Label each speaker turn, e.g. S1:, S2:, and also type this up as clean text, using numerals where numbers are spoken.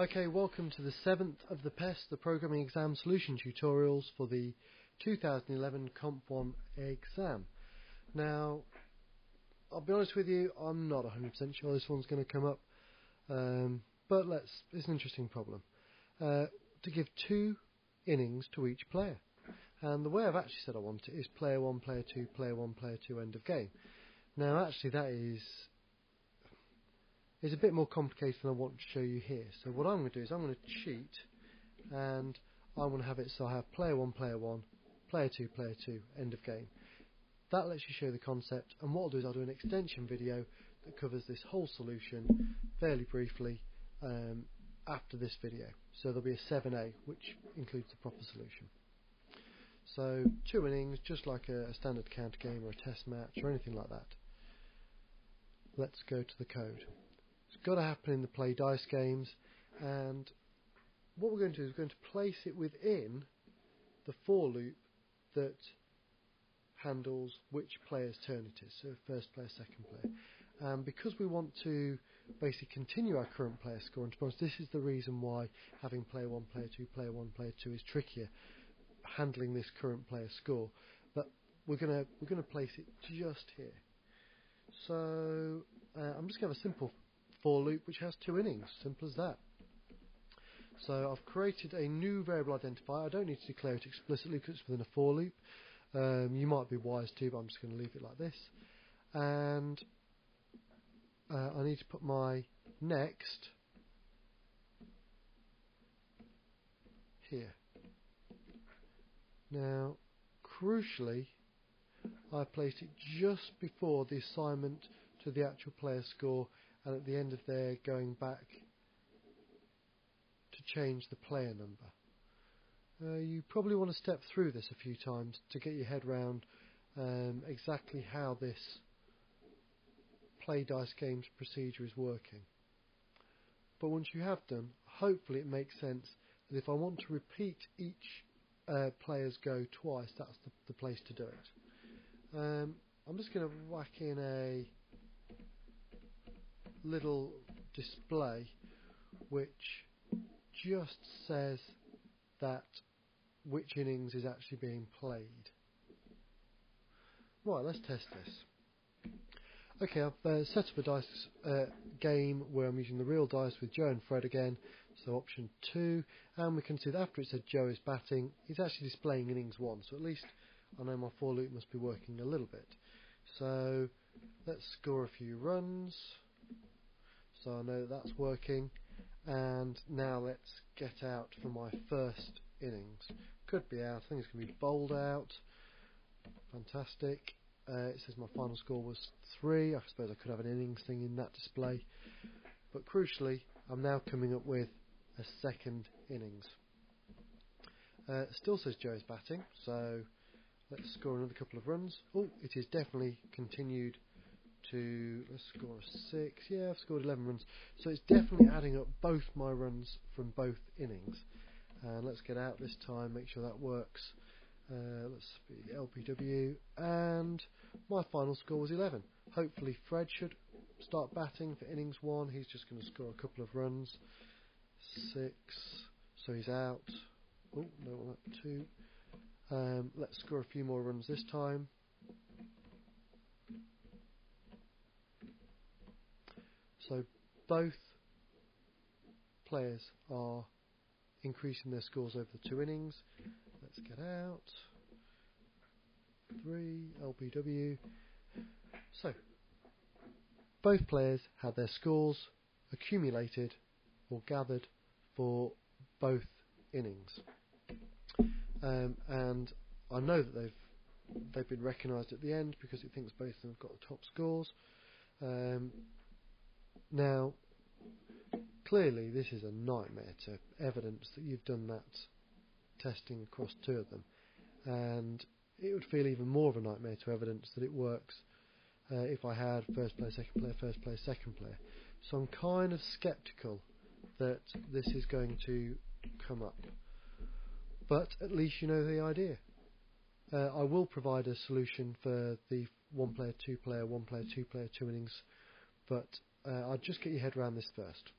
S1: Okay, welcome to the 7th of the PES, the Programming Exam Solution Tutorials for the 2011 Comp 1 exam. Now, I'll be honest with you, I'm not 100% sure this one's going to come up, but it's an interesting problem. To give 2 innings to each player. And the way I've actually said I want it is player 1, player 2, player 1, player 2, end of game. Now, actually, that is a bit more complicated than I want to show you here. So what I'm going to do is I'm going to cheat, and I'm going to have it so I have player 1, player 1, player 2, end of game. That lets you show the concept, and what I'll do is I'll do an extension video that covers this whole solution fairly briefly after this video. So there'll be a 7A, which includes the proper solution. So 2 innings, just like a standard counter game or a test match or anything like that. Let's go to the code. It's got to happen in the play dice games, and what we're going to do is we're going to place it within the for loop that handles which player's turn it is, so first player, second player. Because we want to basically continue our current player score, and to be honest, this is the reason why having player 1, player 2, player 1, player 2 is trickier, handling this current player score. But we're going to place it just here. So I'm just going to have a simple for loop which has 2 innings, simple as that. So I've created a new variable identifier. I don't need to declare it explicitly because it's within a for loop. You might be wise to, but I'm just going to leave it like this. And I need to put my next here. Now, crucially, I placed it just before the assignment to the actual player score, and at the end of there going back to change the player number. You probably want to step through this a few times to get your head round exactly how this play dice games procedure is working. But once you have done, hopefully it makes sense that if I want to repeat each player's go twice, that's the place to do it. I'm just going to whack in a little display which just says that which innings is actually being played. Right, let's test this. Okay, I've set up a dice game where I'm using the real dice with Joe and Fred again, so option 2, and we can see that after it said Joe is batting, it's actually displaying innings 1, so at least I know my for loop must be working a little bit. So let's score a few runs, so I know that's working, and now let's get out for my first innings. Could be out, I think it's going to be bowled out. Fantastic. It says my final score was 3. I suppose I could have an innings thing in that display, but crucially I'm now coming up with a second innings. Still says Joe is batting, so let's score another couple of runs. Oh, it is definitely continued to, let's score a 6. Yeah, I've scored 11 runs, so it's definitely adding up both my runs from both innings. And let's get out this time, make sure that works. Let's be LPW, and my final score was 11. Hopefully Fred should start batting for innings 1. He's just going to score a couple of runs. 6, so he's out. Oh, no, 2. Let's score a few more runs this time. So both players are increasing their scores over the 2 innings. Let's get out. 3, LBW. So, both players had their scores accumulated or gathered for both innings. And I know that they've been recognised at the end because it thinks both of them have got the top scores. Now, clearly this is a nightmare to evidence that you've done that testing across 2 of them, and it would feel even more of a nightmare to evidence that it works if I had first player, second player, first player, second player. So I'm kind of sceptical that this is going to come up, but at least you know the idea. I will provide a solution for the 1 player, 2 player, 1 player, 2 player, 2 innings, but I'll just get your head around this first.